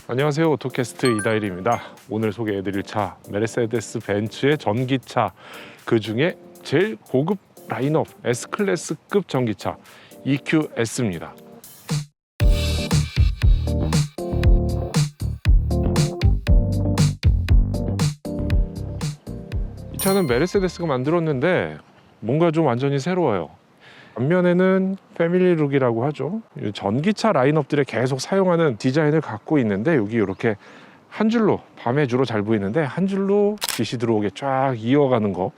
안녕하세요, 오토캐스트 이다일입니다. 오늘 소개해드릴 차 메르세데스 벤츠의 전기차, 그 중에 제일 고급 라인업 S클래스급 전기차 EQS입니다. 이 차는 메르세데스가 만들었는데 뭔가 좀 완전히 새로워요. 앞면에는 패밀리룩이라고 하죠. 전기차 라인업들에 계속 사용하는 디자인을 갖고 있는데, 여기 이렇게 한 줄로, 밤에 주로 잘 보이는데 한 줄로 빛이 들어오게 쫙 이어가는 거,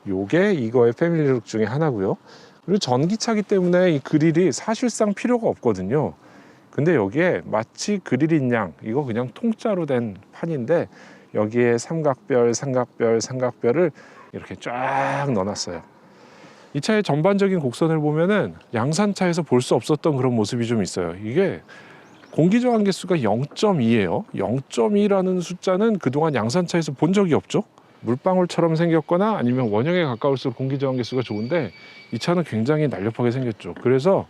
요게 이거의 패밀리룩 중에 하나고요. 그리고 전기차기 때문에 이 그릴이 사실상 필요가 없거든요. 근데 여기에 마치 그릴인 양, 이거 그냥 통짜로 된 판인데 여기에 삼각별, 삼각별, 삼각별을 이렇게 쫙 넣어놨어요. 이 차의 전반적인 곡선을 보면은 양산차에서 볼 수 없었던 그런 모습이 좀 있어요. 이게 공기저항 개수가 0.2예요. 0.2라는 숫자는 그동안 양산차에서 본 적이 없죠. 물방울처럼 생겼거나 아니면 원형에 가까울수록 공기저항 개수가 좋은데, 이 차는 굉장히 날렵하게 생겼죠. 그래서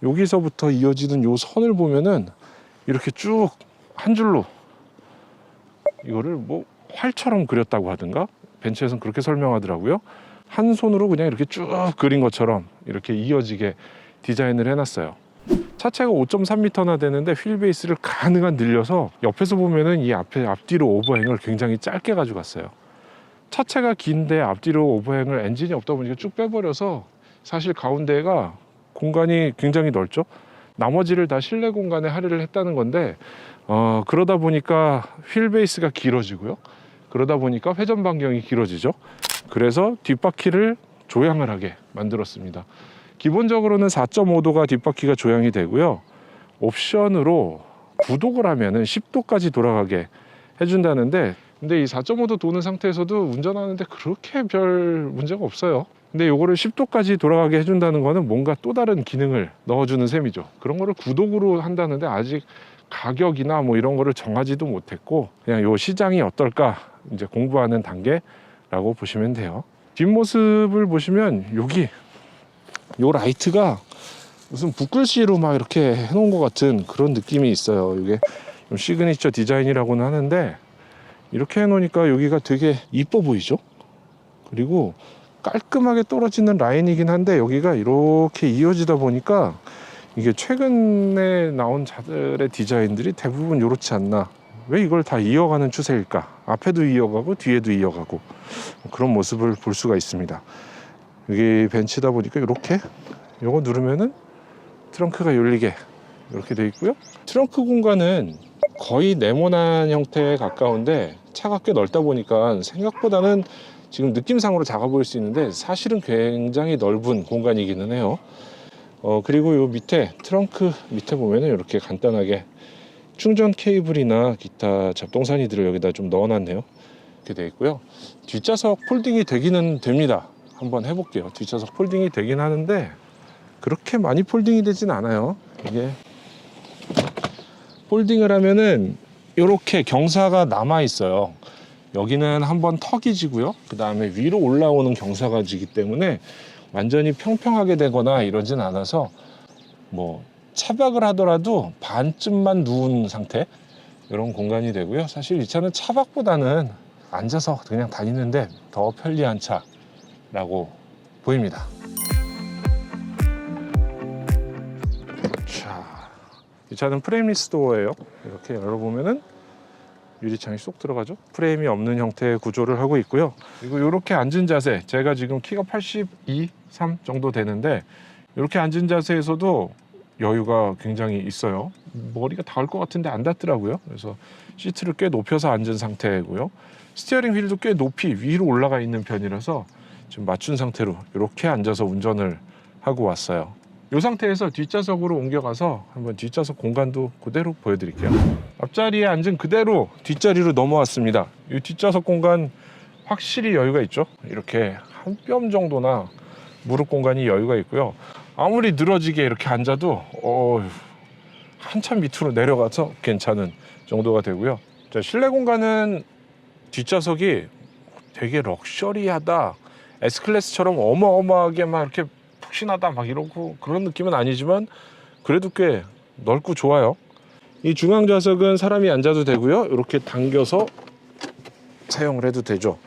여기서부터 이어지는 요 선을 보면은 이렇게 쭉 한 줄로, 이거를 뭐 활처럼 그렸다고 하든가, 벤츠에서는 그렇게 설명하더라고요. 한 손으로 그냥 이렇게 쭉 그린 것처럼 이렇게 이어지게 디자인을 해놨어요. 차체가 5.3m나 되는데 휠베이스를 가능한 늘려서 옆에서 보면은 이 앞뒤로 오버행을 굉장히 짧게 가져갔어요. 차체가 긴데 앞뒤로 오버행을 엔진이 없다 보니까 쭉 빼버려서 사실 가운데가 공간이 굉장히 넓죠. 나머지를 다 실내 공간에 할애를 했다는 건데, 그러다 보니까 휠베이스가 길어지고요. 그러다 보니까 회전 반경이 길어지죠. 그래서 뒷바퀴를 조향을 하게 만들었습니다. 기본적으로는 4.5도가 뒷바퀴가 조향이 되고요. 옵션으로 구독을 하면은 10도까지 돌아가게 해준다는데, 근데 이 4.5도 도는 상태에서도 운전하는데 그렇게 별 문제가 없어요. 근데 요거를 10도까지 돌아가게 해준다는 거는 뭔가 또 다른 기능을 넣어주는 셈이죠. 그런 거를 구독으로 한다는데 아직 가격이나 뭐 이런 거를 정하지도 못했고, 그냥 요 시장이 어떨까 이제 공부하는 단계라고 보시면 돼요. 뒷모습을 보시면 여기 요 라이트가 무슨 붓글씨로 막 이렇게 해놓은 것 같은 그런 느낌이 있어요. 이게 좀 시그니처 디자인이라고는 하는데, 이렇게 해놓으니까 여기가 되게 이뻐 보이죠. 그리고 깔끔하게 떨어지는 라인이긴 한데 여기가 이렇게 이어지다 보니까 이게 최근에 나온 차들의 디자인들이 대부분 이렇지 않나, 왜 이걸 다 이어가는 추세일까, 앞에도 이어가고 뒤에도 이어가고 그런 모습을 볼 수가 있습니다. 여기 벤츠다 보니까 이렇게 요거 누르면은 트렁크가 열리게 이렇게 되어 있고요. 트렁크 공간은 거의 네모난 형태에 가까운데 차가 꽤 넓다 보니까 생각보다는 지금 느낌상으로 작아 보일 수 있는데 사실은 굉장히 넓은 공간이기는 해요. 그리고 요 밑에 트렁크 밑에 보면은 이렇게 간단하게 충전 케이블이나 기타 잡동사니들을 여기다 좀 넣어놨네요. 이렇게 되어 있고요. 뒷좌석 폴딩이 되기는 됩니다. 한번 해볼게요. 뒷좌석 폴딩이 되긴 하는데 그렇게 많이 폴딩이 되진 않아요. 이게 폴딩을 하면은 이렇게 경사가 남아 있어요. 여기는 한번 턱이 지고요. 그 다음에 위로 올라오는 경사가 지기 때문에 완전히 평평하게 되거나 이러진 않아서 뭐 차박을 하더라도 반쯤만 누운 상태, 이런 공간이 되고요. 사실 이 차는 차박보다는 앉아서 그냥 다니는데 더 편리한 차라고 보입니다. 자, 이 차는 프레임리스 도어예요. 이렇게 열어보면은 유리창이 쏙 들어가죠. 프레임이 없는 형태의 구조를 하고 있고요. 그리고 이렇게 앉은 자세, 제가 지금 키가 82, 3 정도 되는데 이렇게 앉은 자세에서도 여유가 굉장히 있어요. 머리가 닿을 것 같은데 안 닿더라고요. 그래서 시트를 꽤 높여서 앉은 상태고요. 스티어링 휠도 꽤 높이 위로 올라가 있는 편이라서 지금 맞춘 상태로 이렇게 앉아서 운전을 하고 왔어요. 이 상태에서 뒷좌석으로 옮겨가서 한번 뒷좌석 공간도 그대로 보여드릴게요. 앞자리에 앉은 그대로 뒷자리로 넘어왔습니다. 이 뒷좌석 공간 확실히 여유가 있죠. 이렇게 한 뼘 정도나 무릎 공간이 여유가 있고요. 아무리 늘어지게 이렇게 앉아도 한참 밑으로 내려가서 괜찮은 정도가 되고요. 자, 실내 공간은 뒷좌석이 되게 럭셔리하다, S클래스처럼 어마어마하게 막 이렇게 푹신하다 막 이러고 그런 느낌은 아니지만 그래도 꽤 넓고 좋아요. 이 중앙 좌석은 사람이 앉아도 되고요. 이렇게 당겨서 사용을 해도 되죠.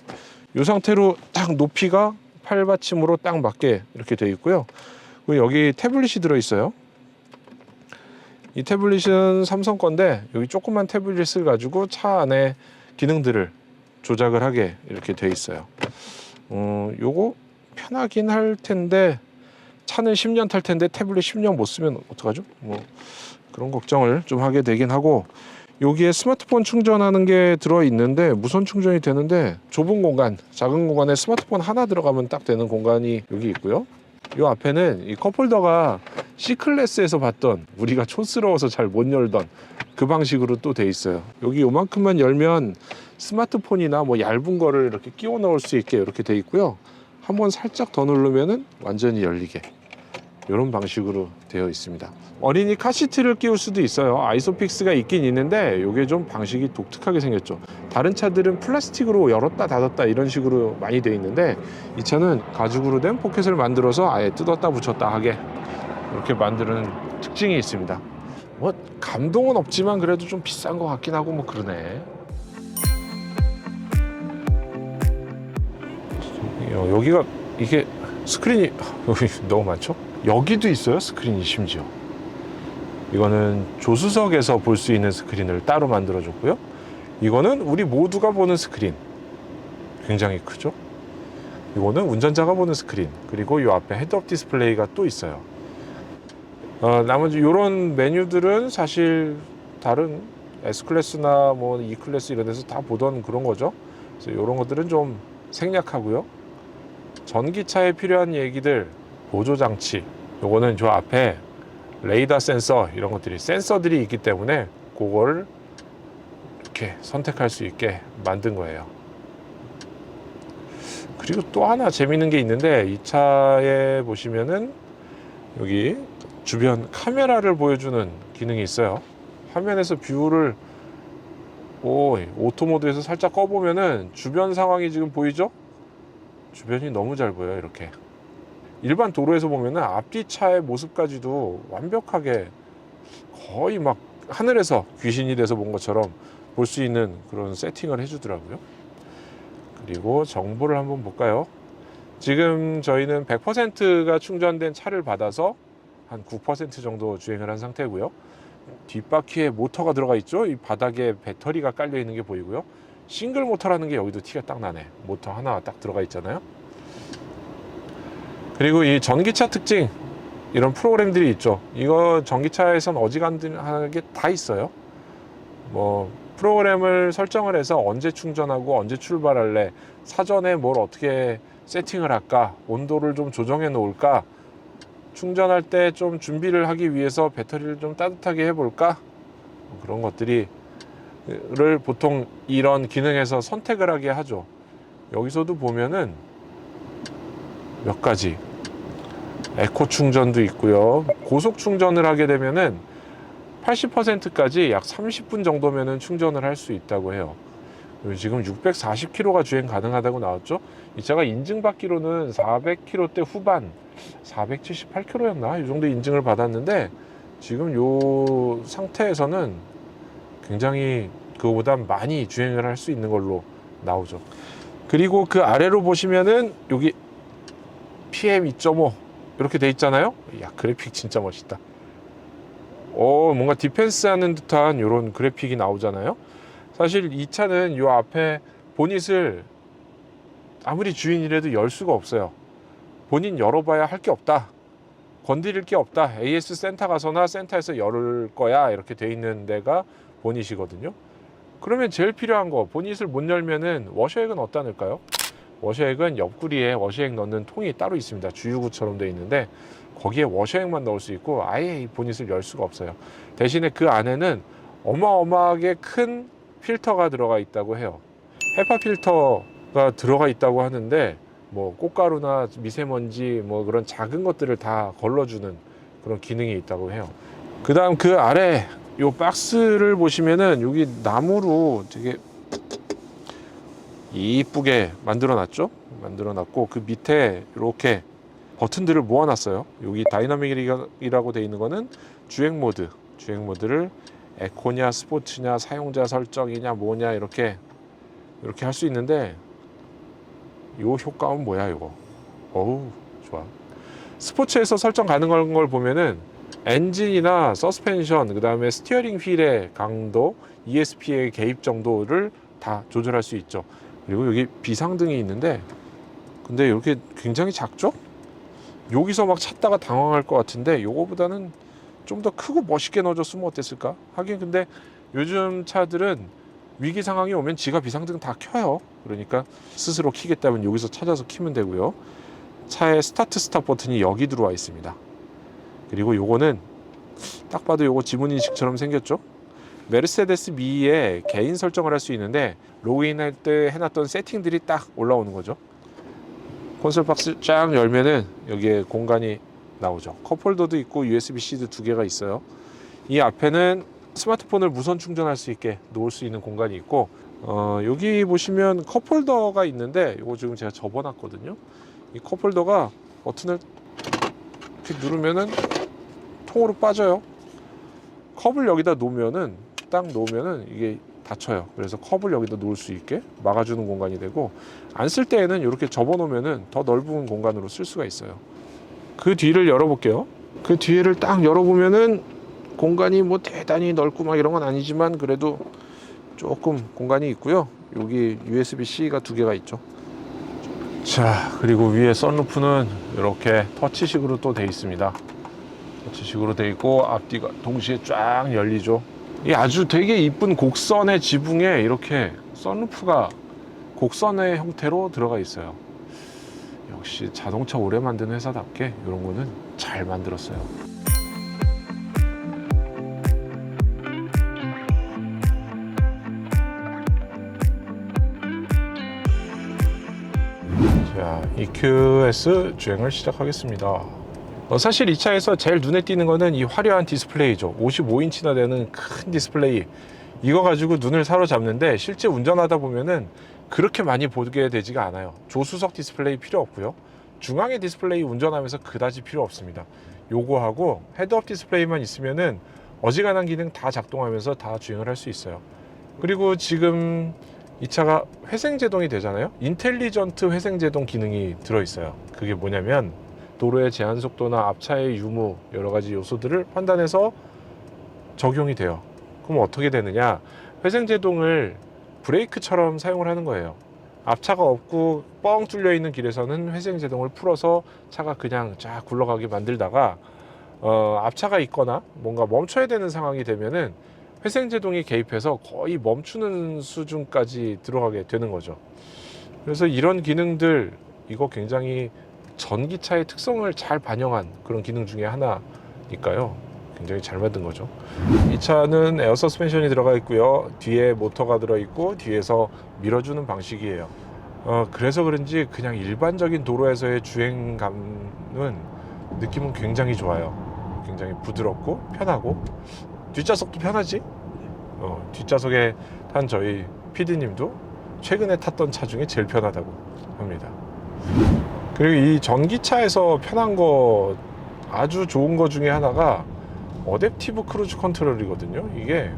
이 상태로 딱 높이가 팔 받침으로 딱 맞게 이렇게 되어 있고요. 그리고 여기 태블릿이 들어 있어요. 이 태블릿은 삼성 건데 여기 조그만 태블릿을 가지고 차 안에 기능들을 조작을 하게 이렇게 되어 있어요. 요거 편하긴 할 텐데 차는 10년 탈 텐데 태블릿 10년 못 쓰면 어떡하죠? 뭐 그런 걱정을 좀 하게 되긴 하고, 여기에 스마트폰 충전하는 게 들어 있는데 무선 충전이 되는데 좁은 공간, 작은 공간에 스마트폰 하나 들어가면 딱 되는 공간이 여기 있고요. 이 앞에는 이 컵홀더가 C클래스에서 봤던, 우리가 촌스러워서 잘 못 열던 그 방식으로 또 돼 있어요. 여기 요만큼만 열면 스마트폰이나 뭐 얇은 거를 이렇게 끼워 넣을 수 있게 이렇게 돼 있고요. 한번 살짝 더 누르면은 완전히 열리게, 이런 방식으로 되어 있습니다. 어린이 카시트를 끼울 수도 있어요. 아이소픽스가 있긴 있는데 이게 좀 방식이 독특하게 생겼죠. 다른 차들은 플라스틱으로 열었다 닫았다 이런 식으로 많이 되어 있는데 이 차는 가죽으로 된 포켓을 만들어서 아예 뜯었다 붙였다 하게 이렇게 만드는 특징이 있습니다. 뭐 감동은 없지만 그래도 좀 비싼 것 같긴 하고 뭐 그러네. 여기가 이게 스크린이 여기 너무 많죠? 여기도 있어요, 스크린이. 심지어 이거는 조수석에서 볼 수 있는 스크린을 따로 만들어 줬고요. 이거는 우리 모두가 보는 스크린, 굉장히 크죠. 이거는 운전자가 보는 스크린, 그리고 이 앞에 헤드업 디스플레이가 또 있어요. 나머지 이런 메뉴들은 사실 다른 S클래스나 뭐 E클래스 이런 데서 다 보던 그런 거죠. 그래서 이런 것들은 좀 생략하고요. 전기차에 필요한 얘기들, 보조장치, 요거는 저 앞에 레이더 센서, 이런 것들이 센서들이 있기 때문에 그걸 이렇게 선택할 수 있게 만든 거예요. 그리고 또 하나 재밌는 게 있는데, 이 차에 보시면은 여기 주변 카메라를 보여주는 기능이 있어요. 화면에서 뷰를 오토 모드에서 살짝 꺼보면은 주변 상황이 지금 보이죠? 주변이 너무 잘 보여요. 이렇게 일반 도로에서 보면은 앞뒤 차의 모습까지도 완벽하게 거의 막 하늘에서 귀신이 돼서 본 것처럼 볼 수 있는 그런 세팅을 해주더라고요. 그리고 정보를 한번 볼까요? 지금 저희는 100%가 충전된 차를 받아서 한 9% 정도 주행을 한 상태고요. 뒷바퀴에 모터가 들어가 있죠. 이 바닥에 배터리가 깔려 있는 게 보이고요. 싱글 모터라는 게 여기도 티가 딱 나네. 모터 하나 딱 들어가 있잖아요. 그리고 이 전기차 특징, 이런 프로그램들이 있죠. 이거 전기차에선 어지간하게 다 있어요. 뭐 프로그램을 설정을 해서 언제 충전하고 언제 출발할래, 사전에 뭘 어떻게 세팅을 할까, 온도를 좀 조정해 놓을까, 충전할 때 좀 준비를 하기 위해서 배터리를 좀 따뜻하게 해볼까, 그런 것들을 보통 이런 기능에서 선택을 하게 하죠. 여기서도 보면은 몇 가지 에코 충전도 있고요. 고속 충전을 하게 되면은 80%까지 약 30분 정도면은 충전을 할 수 있다고 해요. 지금 640km가 주행 가능하다고 나왔죠. 이 차가 인증받기로는 400km대 후반, 478km였나? 이 정도 인증을 받았는데 지금 이 상태에서는 굉장히 그거보다 많이 주행을 할 수 있는 걸로 나오죠. 그리고 그 아래로 보시면은 여기 PM2.5 이렇게 돼 있잖아요. 야, 그래픽 진짜 멋있다. 뭔가 디펜스 하는 듯한 이런 그래픽이 나오잖아요. 사실 이 차는 이 앞에 보닛을 아무리 주인이라도 열 수가 없어요. 본인 열어봐야 할 게 없다, 건드릴 게 없다, AS 센터 가서나 센터에서 열을 거야, 이렇게 돼 있는 데가 보닛이거든요. 그러면 제일 필요한 거, 보닛을 못 열면은 워셔액은 어디다 넣을까요? 워셔액은 옆구리에 워셔액 넣는 통이 따로 있습니다. 주유구처럼 돼 있는데 거기에 워셔액만 넣을 수 있고 아예 이 보닛을 열 수가 없어요. 대신에 그 안에는 어마어마하게 큰 필터가 들어가 있다고 해요. 헤파 필터가 들어가 있다고 하는데 뭐 꽃가루나 미세먼지 뭐 그런 작은 것들을 다 걸러주는 그런 기능이 있다고 해요. 그 다음 그 아래 요 박스를 보시면은 여기 나무로 되게 이쁘게 만들어 놨고 그 밑에 이렇게 버튼들을 모아 놨어요. 여기 다이나믹이라고 되어 있는 거는 주행 모드, 주행 모드를 에코냐 스포츠냐 사용자 설정이냐 뭐냐 이렇게 할 수 있는데 요 효과는 뭐야 이거. 어우 좋아. 스포츠에서 설정 가능한 걸 보면은 엔진이나 서스펜션, 그 다음에 스티어링 휠의 강도, ESP의 개입 정도를 다 조절할 수 있죠. 그리고 여기 비상등이 있는데 근데 이렇게 굉장히 작죠? 여기서 막 찾다가 당황할 것 같은데 요거보다는 좀 더 크고 멋있게 넣어줬으면 어땠을까? 하긴 근데 요즘 차들은 위기 상황이 오면 지가 비상등 다 켜요. 그러니까 스스로 키겠다면 여기서 찾아서 키면 되고요. 차의 스타트 스탑 버튼이 여기 들어와 있습니다. 그리고 요거는 딱 봐도 요거 지문 인식처럼 생겼죠? 메르세데스 미에 개인 설정을 할 수 있는데 로그인할 때 해놨던 세팅들이 딱 올라오는 거죠. 콘솔 박스 쫙 열면은 여기에 공간이 나오죠. 컵홀더도 있고 USB-C도 두 개가 있어요. 이 앞에는 스마트폰을 무선 충전할 수 있게 놓을 수 있는 공간이 있고 여기 보시면 컵홀더가 있는데 이거 지금 제가 접어놨거든요. 이 컵홀더가 버튼을 이렇게 누르면은 통으로 빠져요. 컵을 여기다 놓으면은 딱 놓으면은 이게 닫혀요. 그래서 컵을 여기다 놓을 수 있게 막아주는 공간이 되고 안 쓸 때에는 이렇게 접어 놓으면은 더 넓은 공간으로 쓸 수가 있어요. 그 뒤를 열어볼게요. 그 뒤를 딱 열어보면은 공간이 뭐 대단히 넓고 막 이런 건 아니지만 그래도 조금 공간이 있고요. 여기 USB-C가 두 개가 있죠. 자, 그리고 위에 썬루프는 이렇게 터치식으로 또 돼 있습니다. 터치식으로 돼 있고 앞뒤가 동시에 쫙 열리죠. 이 아주 되게 이쁜 곡선의 지붕에 이렇게 썬루프가 곡선의 형태로 들어가 있어요. 역시 자동차 오래 만드는 회사답게 이런 거는 잘 만들었어요. 자, EQS 주행을 시작하겠습니다. 사실 이 차에서 제일 눈에 띄는 거는 이 화려한 디스플레이죠. 55인치나 되는 큰 디스플레이. 이거 가지고 눈을 사로잡는데 실제 운전하다 보면은 그렇게 많이 보게 되지가 않아요. 조수석 디스플레이 필요 없고요. 중앙의 디스플레이 운전하면서 그다지 필요 없습니다. 요거하고 헤드업 디스플레이만 있으면은 어지간한 기능 다 작동하면서 다 주행을 할 수 있어요. 그리고 지금 이 차가 회생제동이 되잖아요. 인텔리전트 회생제동 기능이 들어있어요. 그게 뭐냐면 도로의 제한 속도나 앞차의 유무 여러 가지 요소들을 판단해서 적용이 돼요. 그럼 어떻게 되느냐? 회생제동을 브레이크처럼 사용을 하는 거예요. 앞차가 없고 뻥 뚫려 있는 길에서는 회생제동을 풀어서 차가 그냥 쫙 굴러가게 만들다가 앞차가 있거나 뭔가 멈춰야 되는 상황이 되면은 회생제동이 개입해서 거의 멈추는 수준까지 들어가게 되는 거죠. 그래서 이런 기능들 이거 굉장히 전기차의 특성을 잘 반영한 그런 기능 중에 하나니까요. 굉장히 잘 만든 거죠. 이 차는 에어 서스펜션이 들어가 있고요. 뒤에 모터가 들어있고 뒤에서 밀어주는 방식이에요. 그래서 그런지 그냥 일반적인 도로에서의 주행감은 느낌은 굉장히 좋아요. 굉장히 부드럽고 편하고 뒷좌석도 편하지? 뒷좌석에 탄 저희 PD님도 최근에 탔던 차 중에 제일 편하다고 합니다. 그리고 이 전기차에서 편한 거 아주 좋은 거 중에 하나가 어댑티브 크루즈 컨트롤이거든요. 이게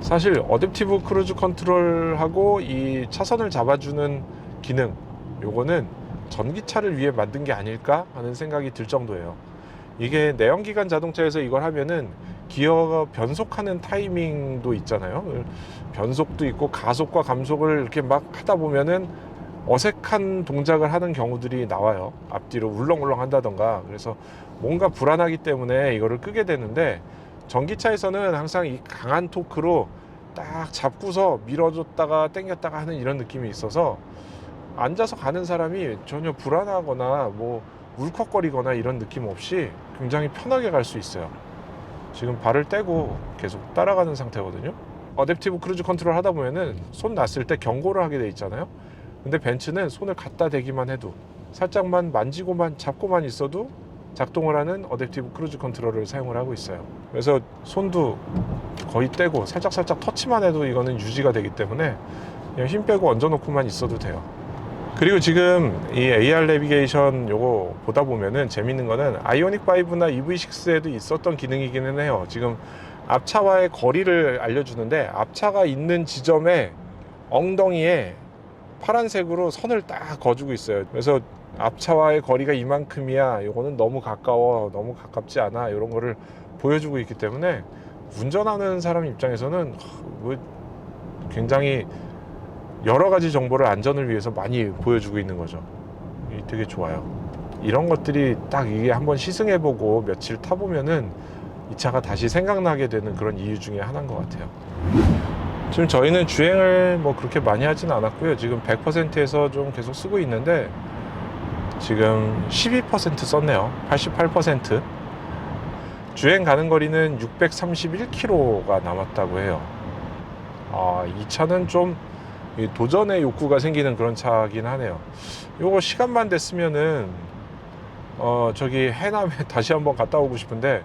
사실 어댑티브 크루즈 컨트롤하고 이 차선을 잡아주는 기능 요거는 전기차를 위해 만든 게 아닐까 하는 생각이 들 정도예요. 이게 내연기관 자동차에서 이걸 하면은 기어가 변속하는 타이밍도 있잖아요. 변속도 있고 가속과 감속을 이렇게 막 하다 보면은 어색한 동작을 하는 경우들이 나와요. 앞뒤로 울렁울렁 한다던가. 그래서 뭔가 불안하기 때문에 이거를 끄게 되는데 전기차에서는 항상 이 강한 토크로 딱 잡고서 밀어줬다가 당겼다가 하는 이런 느낌이 있어서 앉아서 가는 사람이 전혀 불안하거나 뭐 울컥거리거나 이런 느낌 없이 굉장히 편하게 갈 수 있어요. 지금 발을 떼고 계속 따라가는 상태거든요. 어댑티브 크루즈 컨트롤 하다 보면은 손 놨을 때 경고를 하게 돼 있잖아요. 근데 벤츠는 손을 갖다 대기만 해도 살짝만 만지고만 잡고만 있어도 작동을 하는 어댑티브 크루즈 컨트롤을 사용을 하고 있어요. 그래서 손도 거의 떼고 살짝 터치만 해도 이거는 유지가 되기 때문에 그냥 힘 빼고 얹어 놓고만 있어도 돼요. 그리고 지금 이 AR 내비게이션 요거 보다 보면은 재밌는 거는 아이오닉 5나 EV6에도 있었던 기능이기는 해요. 지금 앞차와의 거리를 알려주는데 앞차가 있는 지점에 엉덩이에 파란색으로 선을 딱 그어주고 있어요. 그래서 앞차와의 거리가 이만큼이야, 요거는 너무 가까워, 너무 가깝지 않아, 이런 거를 보여주고 있기 때문에 운전하는 사람 입장에서는 굉장히 여러 가지 정보를 안전을 위해서 많이 보여주고 있는 거죠. 되게 좋아요. 이런 것들이 딱 이게 한번 시승해보고 며칠 타보면은 이 차가 다시 생각나게 되는 그런 이유 중에 하나인 것 같아요. 지금 저희는 주행을 뭐 그렇게 많이 하진 않았고요. 지금 100%에서 좀 계속 쓰고 있는데 지금 12% 썼네요. 88%. 주행 가는 거리는 631km가 남았다고 해요. 이 차는 좀 도전의 욕구가 생기는 그런 차긴 하네요. 요거 시간만 됐으면은 저기 해남에 다시 한번 갔다 오고 싶은데,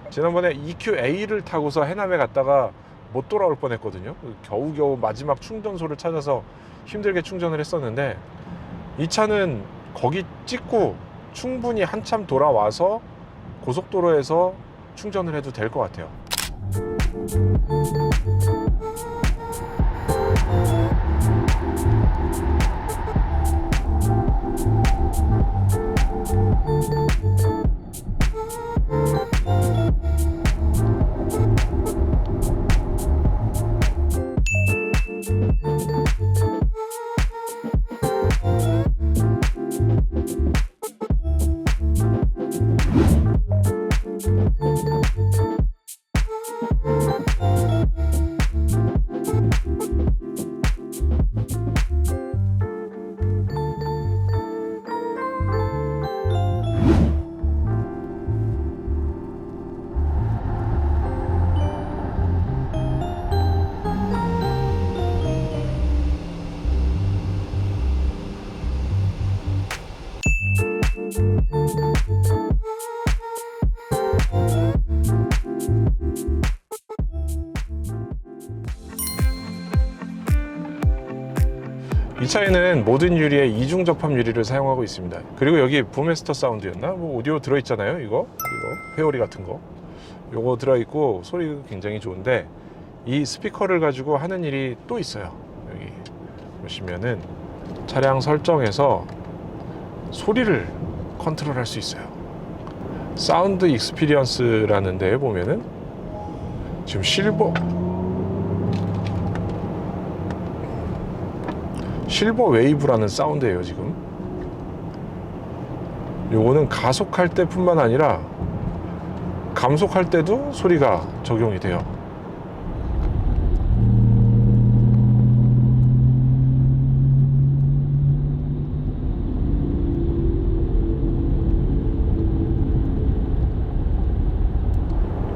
지난번에 EQA를 타고서 해남에 갔다가 못 돌아올 뻔했거든요. 겨우겨우 마지막 충전소를 찾아서 힘들게 충전을 했었는데, 이 차는 거기 찍고 충분히 한참 돌아와서 고속도로에서 충전을 해도 될 것 같아요. 이 차에는 모든 유리에 이중 접합 유리를 사용하고 있습니다. 그리고 여기 부메스터 사운드였나? 뭐 오디오 들어있잖아요. 이거 회오리 같은 거, 요거 들어있고 소리가 굉장히 좋은데, 이 스피커를 가지고 하는 일이 또 있어요. 여기 보시면은 차량 설정에서 소리를 컨트롤할 수 있어요. 사운드 익스피리언스라는 데에 보면은 지금 실버 웨이브라는 사운드예요. 지금 요거는 가속할 때 뿐만 아니라 감속할 때도 소리가 적용이 돼요.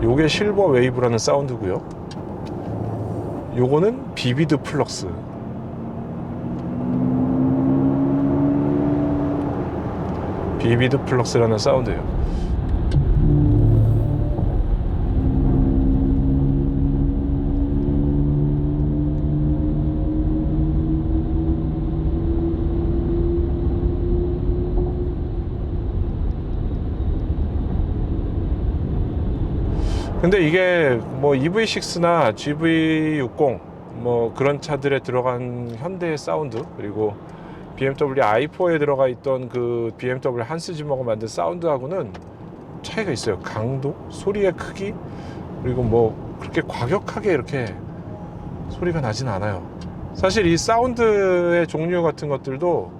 요게 실버 웨이브라는 사운드고요. 요거는 비비드 플럭스. 비비드 플럭스라는 사운드예요. 근데 이게 뭐 EV6나 GV60 뭐 그런 차들에 들어간 현대의 사운드, 그리고 BMW i4에 들어가 있던 그 BMW 한스 지머가 만든 사운드하고는 차이가 있어요. 강도, 소리의 크기, 그리고 뭐 그렇게 과격하게 이렇게 소리가 나진 않아요. 사실 이 사운드의 종류 같은 것들도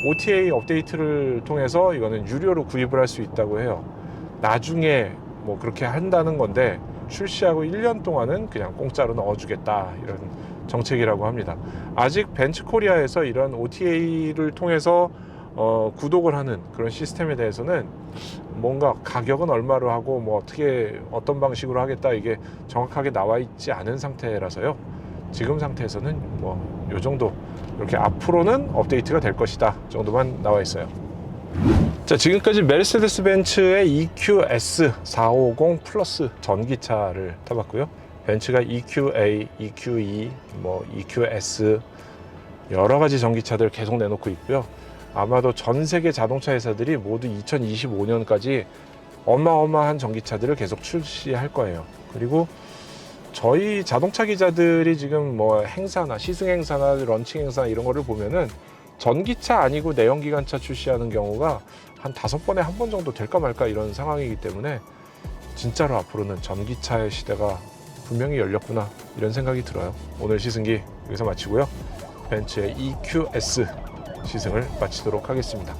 OTA 업데이트를 통해서 이거는 유료로 구입을 할 수 있다고 해요. 나중에 뭐 그렇게 한다는 건데, 출시하고 1년 동안은 그냥 공짜로 넣어주겠다, 이런 정책이라고 합니다. 아직 벤츠코리아에서 이런 OTA를 통해서 구독을 하는 그런 시스템에 대해서는 뭔가 가격은 얼마로 하고 뭐 어떻게 어떤 방식으로 하겠다, 이게 정확하게 나와 있지 않은 상태라서요. 지금 상태에서는 뭐 요 정도, 이렇게 앞으로는 업데이트가 될 것이다 정도만 나와 있어요. 자, 지금까지 메르세데스 벤츠의 EQS 450 플러스 전기차를 타봤고요. 벤츠가 EQA, EQE, 뭐 EQS 여러 가지 전기차들 계속 내놓고 있고요. 아마도 전 세계 자동차 회사들이 모두 2025년까지 어마어마한 전기차들을 계속 출시할 거예요. 그리고 저희 자동차 기자들이 지금 뭐 행사나 시승 행사나 런칭 행사 이런 거를 보면은 전기차 아니고 내연기관차 출시하는 경우가 한 5번에 한 번 정도 될까 말까 이런 상황이기 때문에 진짜로 앞으로는 전기차의 시대가 분명히 열렸구나 이런 생각이 들어요. 오늘 시승기 여기서 마치고요. 벤츠의 EQS 시승을 마치도록 하겠습니다.